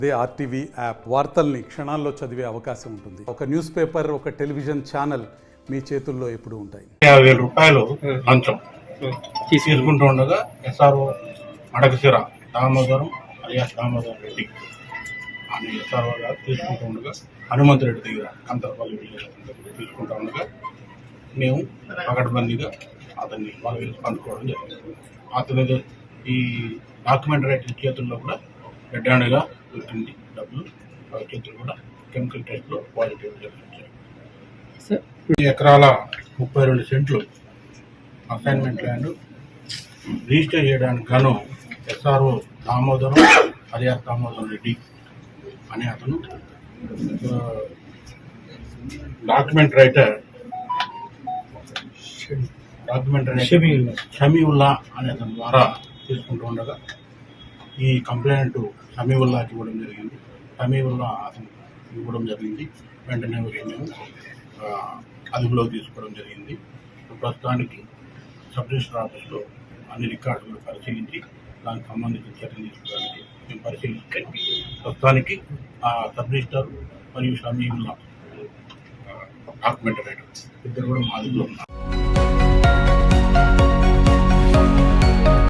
అదే RTV app వార్తల్ని క్షణాల్లో చదివే అవకాశం ఉంటుంది. ఒక న్యూస్ పేపర్, ఒక టెలివిజన్ ఛానల్ మీ చేతుల్లో ఎప్పుడూ ఉంటాయి. 50,000 రూపాయలు లంచం తీసుకుంటూ ఉండగా ఎస్ఆర్ఓ మడకశిర దామోదరం అలియాస్ దామోదరం రెడ్డి అని ఎస్ఆర్ఓ గారు తీసుకుంటూ ఉండగా హనుమంతరెడ్డి దగ్గర కంతరపల్లి తీసుకుంటూ ఉండగా మేము పకడ్బందీగా అతన్ని వాళ్ళ పంచుకోవడం జరిగింది. అతని ఈ డాక్యుమెంట్ రైటర్ చేతుల్లో కూడా గడ్డాండగా దొరికింది డబ్బులు. వాళ్ళ చేతులు కూడా కెమికల్ టెస్ట్లో పాజిటివ్ వచ్చాయి. 2 ఎకరాల 32 సెంట్లు అసైన్మెంట్ ల్యాండ్ రిజిస్టర్ చేయడానికి గాను ఎస్ఆర్ఓ దామోదరం అలియాస్ దామోదరం రెడ్డి అనే అతను డాక్యుమెంట్ రైటర్ షమీవుల్లా అనే అతని ద్వారా తీసుకుంటూ ఉండగా ఈ కంప్లైంట్ షమీవుల్లాకి ఇవ్వడం జరిగింది. షమీవుల్లా అతను ఇవ్వడం జరిగింది. వెంటనే వచ్చి మేము అదుపులోకి తీసుకోవడం జరిగింది. ప్రస్తుతానికి సబ్ రిజిస్టర్ ఆఫీస్లో అన్ని రికార్డులు పరిశీలించి దానికి సంబంధించిన చర్యలు తీసుకోవడానికి మేము పరిశీలిస్తే ప్రస్తుతానికి సబ్ రిజిస్టర్ మరియు షమీవుల్లా డాక్యుమెంట్ రైటర్ ఇద్దరు కూడా మా అదుపులో ఉన్నారు.